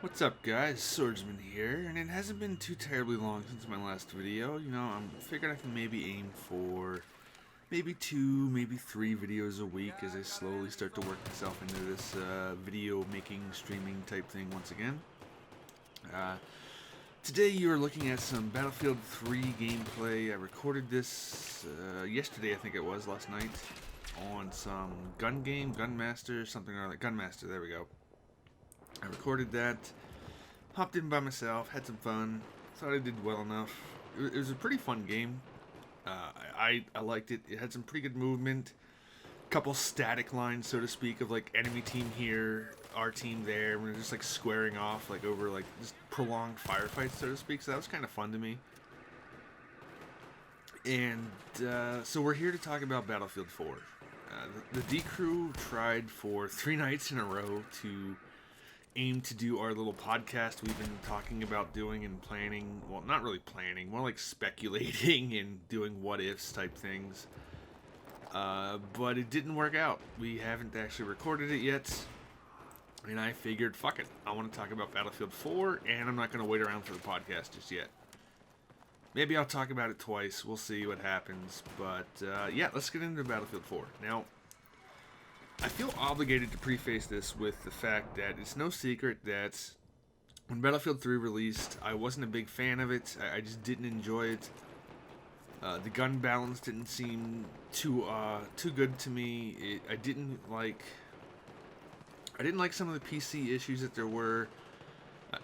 What's up, guys? Swordsman here, and it hasn't been too terribly long since my last video. I'm figuring I can maybe aim for maybe 2, maybe 3 videos a week as I slowly start to work myself into this video making, streaming type thing once again. Uh, Today you are looking at some Battlefield 3 gameplay. I recorded this yesterday, I think it was, last night, on some gun game, Gunmaster, something or other. Gunmaster, there we go. I recorded that, hopped in by myself, had some fun, thought I did well enough. It was a pretty fun game. I liked it. It had some pretty good movement. Couple static lines, so to speak, of like enemy team here, our team there. We're just like squaring off like over like just prolonged firefights, so to speak. So that was kind of fun to me. And so we're here to talk about Battlefield 4. The D crew tried for 3 nights in a row to aim to do our little podcast we've been talking about doing and planning. Well, not really planning, more like speculating and doing what ifs type things. But it didn't work out. We haven't actually recorded it yet. And I figured, fuck it. I want to talk about Battlefield 4, and I'm not going to wait around for the podcast just yet. Maybe I'll talk about it twice. We'll see what happens. But yeah, let's get into Battlefield 4. Now, I feel obligated to preface this with the fact that it's no secret that when Battlefield 3 released, I wasn't a big fan of it. I just didn't enjoy it. The gun balance didn't seem too good to me. I didn't like some of the PC issues that there were.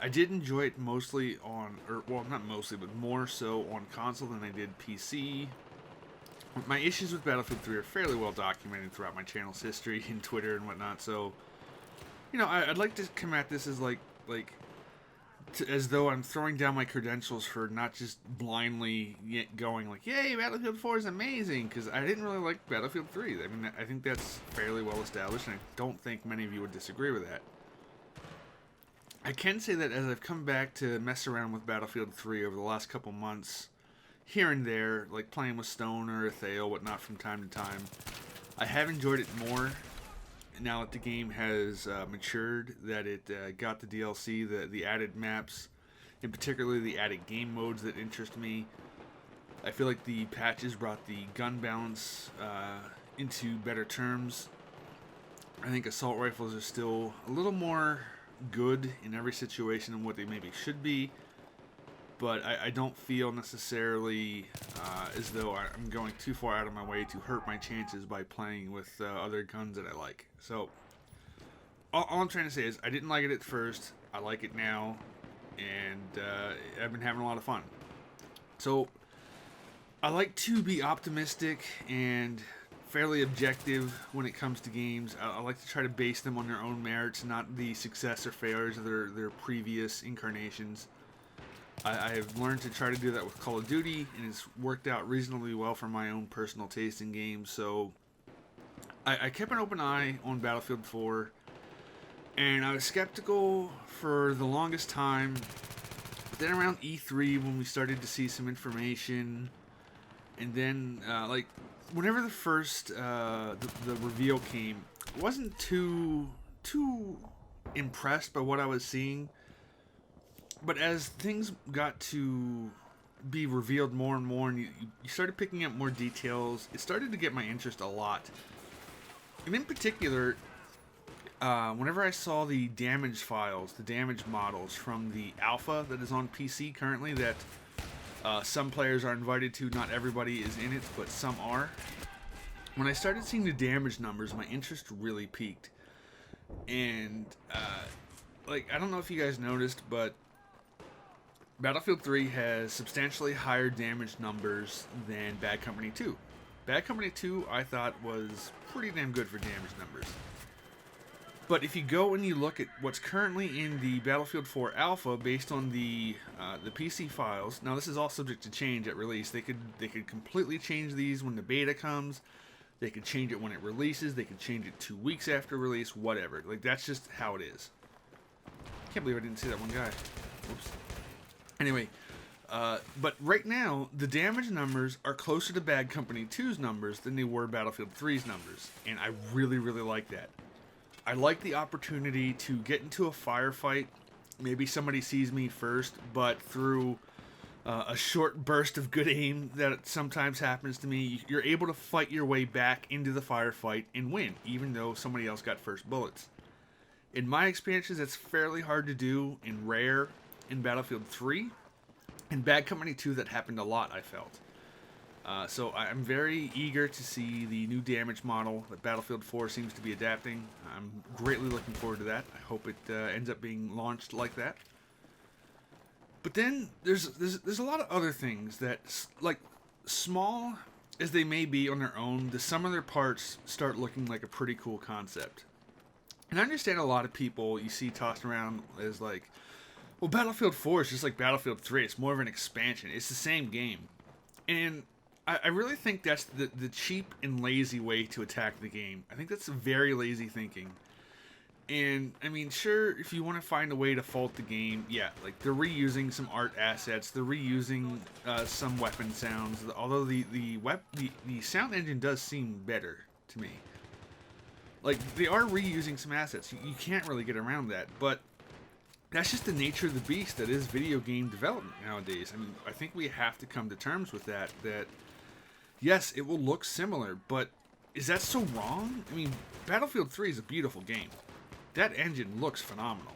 I did enjoy it mostly on, or well, not mostly, but more so on console than I did PC. My issues with Battlefield 3 are fairly well documented throughout my channel's history and Twitter and whatnot, so, I'd like to come at this as as though I'm throwing down my credentials for not just blindly going like, yay, Battlefield 4 is amazing, because I didn't really like Battlefield 3. I mean, I think that's fairly well established, and I don't think many of you would disagree with that. I can say that as I've come back to mess around with Battlefield 3 over the last couple months, here and there, like playing with Stone or Atheo, whatnot from time to time, I have enjoyed it more now that the game has matured, that it got the DLC, the added maps, and particularly the added game modes that interest me. I feel like the patches brought the gun balance into better terms. I think assault rifles are still a little more good in every situation than what they maybe should be. But I don't feel necessarily as though I'm going too far out of my way to hurt my chances by playing with other guns that I like. So, all I'm trying to say is I didn't like it at first. I like it now. And I've been having a lot of fun. So, I like to be optimistic and fairly objective when it comes to games. I like to try to base them on their own merits, not the success or failures of their previous incarnations. I have learned to try to do that with Call of Duty, and it's worked out reasonably well for my own personal taste in games. So I kept an open eye on Battlefield 4, and I was skeptical for the longest time. But then around E3, when we started to see some information, and then whenever the first the reveal came, I wasn't too impressed by what I was seeing. But as things got to be revealed more and more, and you started picking up more details, it started to get my interest a lot. And in particular, whenever I saw the damage files, the damage models from the alpha that is on PC currently, that some players are invited to, not everybody is in it, but some are. When I started seeing the damage numbers, my interest really peaked. And, I don't know if you guys noticed, but Battlefield 3 has substantially higher damage numbers than Bad Company 2. Bad Company 2, I thought, was pretty damn good for damage numbers. But if you go and you look at what's currently in the Battlefield 4 Alpha based on the PC files, now this is all subject to change at release. They could completely change these when the beta comes. They could change it when it releases. They could change it 2 weeks after release. Whatever. That's just how it is. Can't believe I didn't see that one guy. Oops. Anyway, but right now, the damage numbers are closer to Bad Company 2's numbers than they were Battlefield 3's numbers, and I really, really like that. I like the opportunity to get into a firefight Maybe somebody sees me first, but through a short burst of good aim that sometimes happens to me, you're able to fight your way back into the firefight and win, even though somebody else got first bullets. In my experiences, that's fairly hard to do and rare in Battlefield 3. In Bad Company 2, that happened a lot, I felt. So I'm very eager to see the new damage model that Battlefield 4 seems to be adapting. I'm greatly looking forward to that. I hope it ends up being launched like that. But then there's a lot of other things that, like, small as they may be on their own, the sum of their parts start looking like a pretty cool concept. And I understand a lot of people you see tossed around as like, well, Battlefield 4 is just like Battlefield 3. It's more of an expansion. It's the same game. And I really think that's the cheap and lazy way to attack the game. I think that's very lazy thinking. And, I mean, sure, if you want to find a way to fault the game, yeah, like, they're reusing some art assets, they're reusing some weapon sounds, although the sound engine does seem better to me. Like, they are reusing some assets, you can't really get around that, but that's just the nature of the beast that is video game development nowadays. I mean, I think we have to come to terms with that, yes, it will look similar, but is that so wrong? I mean, Battlefield 3 is a beautiful game. That engine looks phenomenal.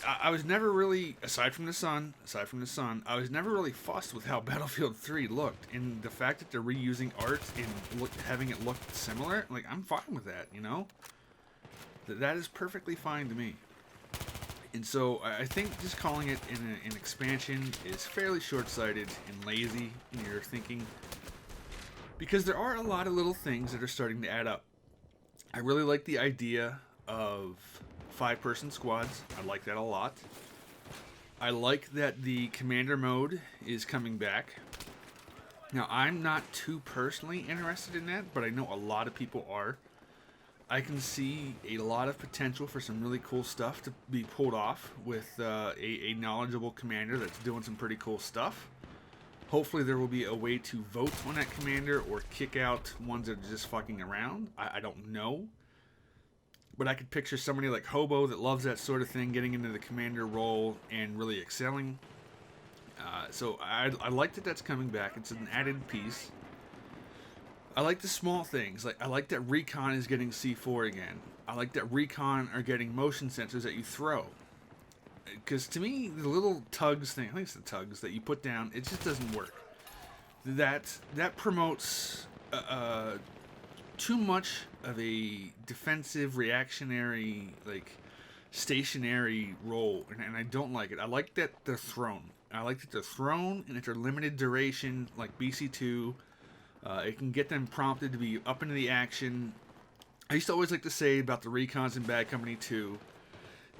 I was never really, aside from the sun, I was never really fussed with how Battlefield 3 looked. And the fact that they're reusing art and having it look similar, like, I'm fine with that, you know? That is perfectly fine to me. And so I think just calling it an expansion is fairly short-sighted and lazy in your thinking. Because there are a lot of little things that are starting to add up. I really like the idea of 5-person squads. I like that a lot. I like that the commander mode is coming back. Now, I'm not too personally interested in that, but I know a lot of people are. I can see a lot of potential for some really cool stuff to be pulled off with a knowledgeable commander that's doing some pretty cool stuff. Hopefully there will be a way to vote on that commander or kick out ones that are just fucking around. I don't know. But I could picture somebody like Hobo that loves that sort of thing getting into the commander role and really excelling. So I like that that's coming back. It's an added piece. I like the small things. Like, I like that Recon is getting C4 again. I like that Recon are getting motion sensors that you throw. Because to me, the little tugs thing, I think it's the tugs that you put down, it just doesn't work. That promotes too much of a defensive, reactionary, like, stationary role, and I don't like it. I like that they're thrown. I like that they're thrown, and that they're limited duration, like BC2. It can get them prompted to be up into the action. I used to always like to say about the Recons in Bad Company 2,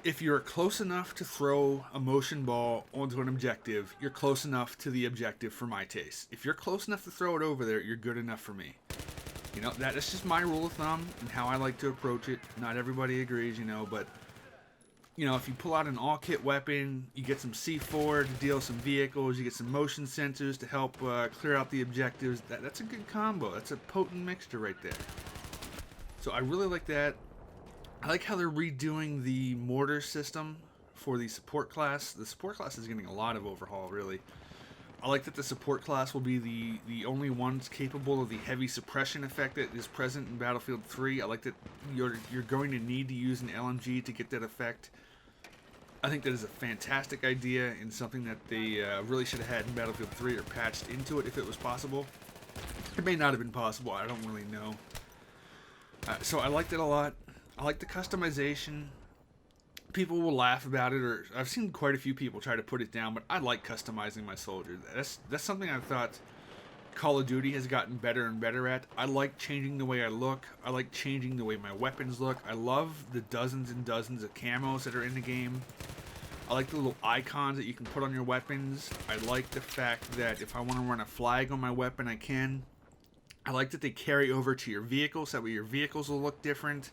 if you're close enough to throw a motion ball onto an objective, you're close enough to the objective for my taste. If you're close enough to throw it over there, you're good enough for me. You know, that's just my rule of thumb and how I like to approach it. Not everybody agrees, you know, but, you know, if you pull out an all-kit weapon, you get some C4 to deal with some vehicles, you get some motion sensors to help clear out the objectives. That's a good combo. That's a potent mixture right there. So I really like that. I like how they're redoing the mortar system for the support class. The support class is getting a lot of overhaul, really. I like that the support class will be the only ones capable of the heavy suppression effect that is present in Battlefield 3. I like that you're going to need to use an LMG to get that effect. I think that is a fantastic idea and something that they really should have had in Battlefield 3 or patched into it if it was possible. It may not have been possible, I don't really know. So I liked it a lot. I like the customization. People will laugh about it, or I've seen quite a few people try to put it down, but I like customizing my soldiers. That's something I thought Call of Duty has gotten better and better at. I like changing the way I look. I like changing the way my weapons look. I love the dozens and dozens of camos that are in the game. I like the little icons that you can put on your weapons. I like the fact that if I want to run a flag on my weapon, I can. I like that they carry over to your vehicles, so that way your vehicles will look different.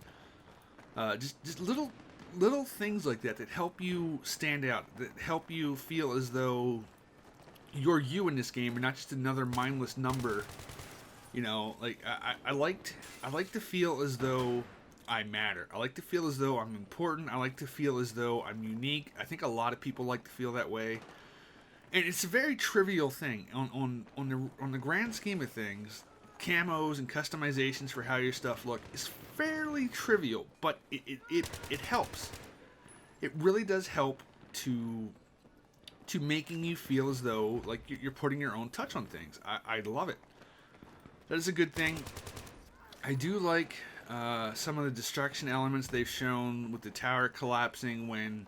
Just little things like that help you stand out, that help you feel as though you're you in this game and not just another mindless number. You know, like I like to feel as though I matter. I like to feel as though I'm important. I like to feel as though I'm unique. I think a lot of people like to feel that way. And it's a very trivial thing. On the grand scheme of things, camos and customizations for how your stuff look is fairly trivial, but it helps. It really does help to making you feel as though like you're putting your own touch on things. I love it. That is a good thing. I do like some of the destruction elements they've shown with the tower collapsing when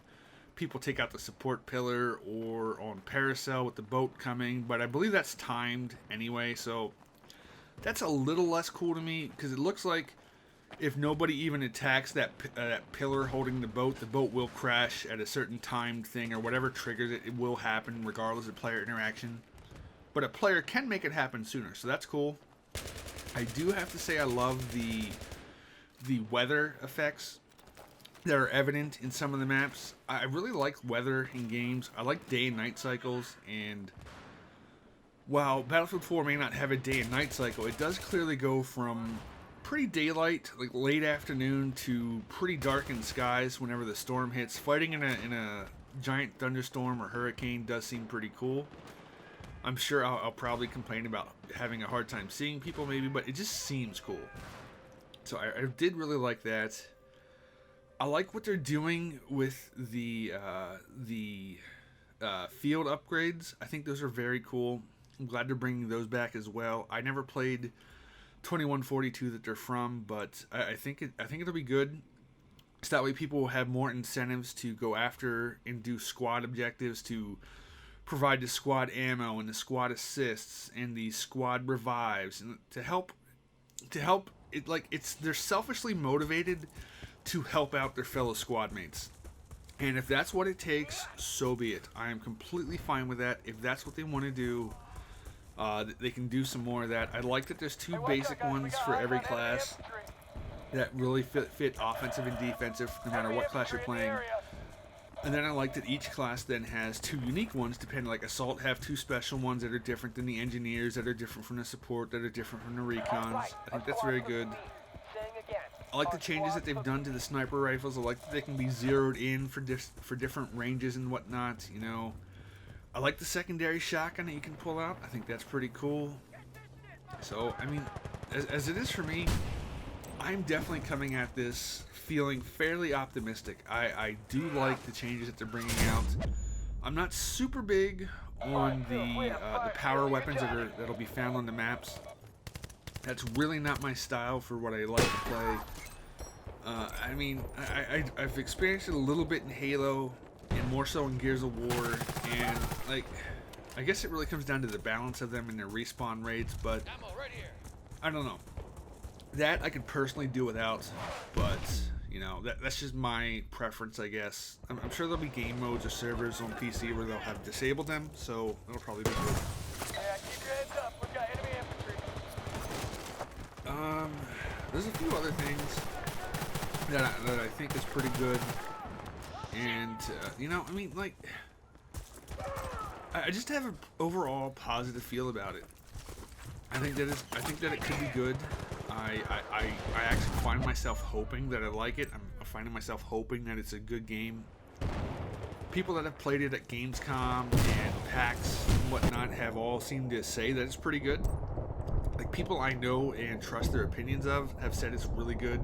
people take out the support pillar, or on Paracel with the boat coming, but I believe that's timed anyway, so that's a little less cool to me, because it looks like if nobody even attacks that pillar holding the boat will crash at a certain timed thing, or whatever triggers it. It will happen regardless of player interaction, but a player can make it happen sooner, so that's cool. I do have to say I love the weather effects that are evident in some of the maps. I really like weather in games. I like day and night cycles, and while Battlefield 4 may not have a day and night cycle, it does clearly go from pretty daylight, like late afternoon, to pretty darkened skies whenever the storm hits. Fighting in a giant thunderstorm or hurricane does seem pretty cool. I'm sure I'll probably complain about having a hard time seeing people maybe, but it just seems cool. So I did really like that. I like what they're doing with the field upgrades. I think those are very cool. I'm glad they're bringing those back as well. I never played 2142 that they're from, but I think it'll be good. So that way people will have more incentives to go after and do squad objectives, to provide the squad ammo and the squad assists and the squad revives, and to help it, like they're selfishly motivated to help out their fellow squad mates. And if that's what it takes, so be it. I am completely fine with that. If that's what they want to do, they can do some more of that. I like that there's two basic ones for every class that really fit offensive and defensive, no matter what class you're playing. And then I like that each class then has two unique ones, depending, like Assault have two special ones that are different than the Engineers, that are different from the Support, that are different from the Recons. I think that's very good. I like the changes that they've done to the sniper rifles. I like that they can be zeroed in for different ranges and whatnot, you know. I like the secondary shotgun that you can pull out. I think that's pretty cool. So, I mean, as it is for me, I'm definitely coming at this feeling fairly optimistic. I do like the changes that they're bringing out. I'm not super big on the power weapons that'll be found on the maps. That's really not my style for what I like to play. I mean, I've experienced it a little bit in Halo, and more so in Gears of War, and like, I guess it really comes down to the balance of them and their respawn rates, but I don't know. That I could personally do without, but you know, that's just my preference, I guess. I'm sure there'll be game modes or servers on PC where they'll have disabled them, so it'll probably be good. Yeah, keep your heads up. We've got enemy infantry. There's a few other things that I think is pretty good, and you know, I mean, like, I just have an overall positive feel about it. I think that it could be good. I actually find myself hoping that I like it. I'm finding myself hoping that it's a good game. People that have played it at Gamescom and PAX and whatnot have all seemed to say that it's pretty good. Like, people I know and trust their opinions of have said it's really good.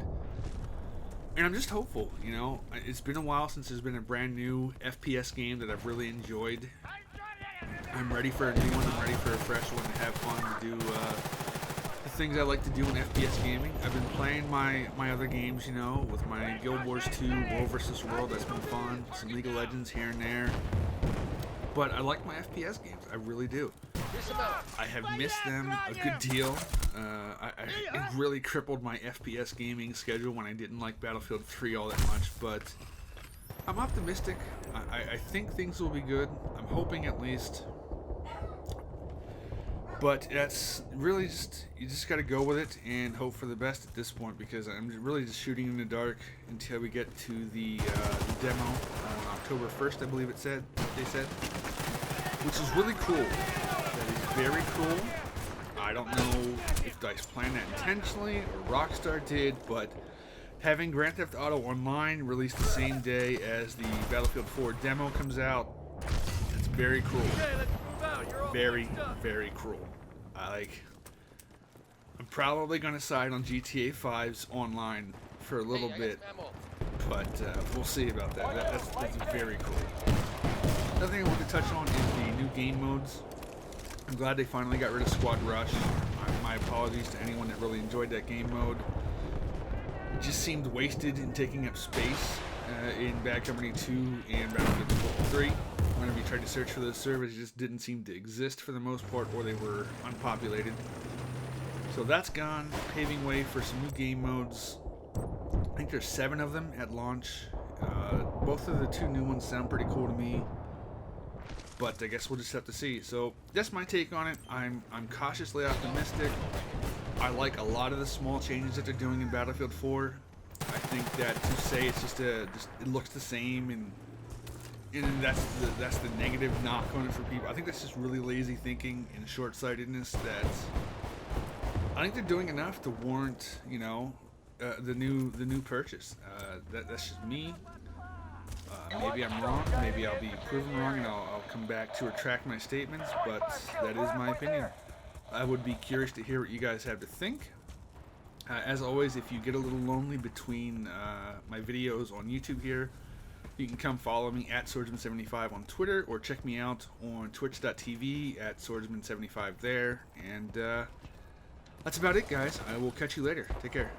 And I'm just hopeful, you know. It's been a while since there's been a brand new FPS game that I've really enjoyed. I'm ready for a new one. I'm ready for a fresh one to have fun, to do the things I like to do in FPS gaming. I've been playing my other games, you know, with my Guild Wars 2, World vs. World. That's been fun. Some League of Legends here and there. But I like my FPS games. I really do. I have missed them a good deal. It really crippled my FPS gaming schedule when I didn't like Battlefield 3 all that much, but I'm optimistic. I think things will be good. I'm hoping, at least. But that's really just, you just got to go with it and hope for the best at this point, because I'm really just shooting in the dark until we get to the demo on October 1st, I believe they said, which is really cool. That is very cool. I don't know if DICE planned that intentionally or Rockstar did, but Having Grand Theft Auto Online released the same day as the Battlefield 4 demo comes out, it's very cruel. Okay, let's move out. You're all Very, mixed up. very cruel. I'm probably going to side on GTA 5's online for a little bit, but we'll see about that. That's very cool. Another thing I want to touch on is the new game modes. I'm glad they finally got rid of Squad Rush. My apologies to anyone that really enjoyed that game mode. It just seemed wasted in taking up space in Bad Company 2 and Battlefield 3. Whenever you tried to search for those servers, it just didn't seem to exist for the most part, or they were unpopulated. So that's gone, paving way for some new game modes. I think there's 7 of them at launch. Both of the 2 new ones sound pretty cool to me, but I guess we'll just have to see. So that's my take on it. I'm cautiously optimistic. I like a lot of the small changes that they're doing in Battlefield 4. I think that to say it's just it looks the same and that's the negative knock on it for people. I think that's just really lazy thinking and short-sightedness. That I think they're doing enough to warrant, the new purchase. That's just me. Maybe I'm wrong. Maybe I'll be proven wrong, and I'll come back to retract my statements. But that is my opinion. I would be curious to hear what you guys have to think. As always, if you get a little lonely between my videos on YouTube here, you can come follow me at Swordsman75 on Twitter, or check me out on twitch.tv at Swordsman75 there. And that's about it, guys. I will catch you later. Take care.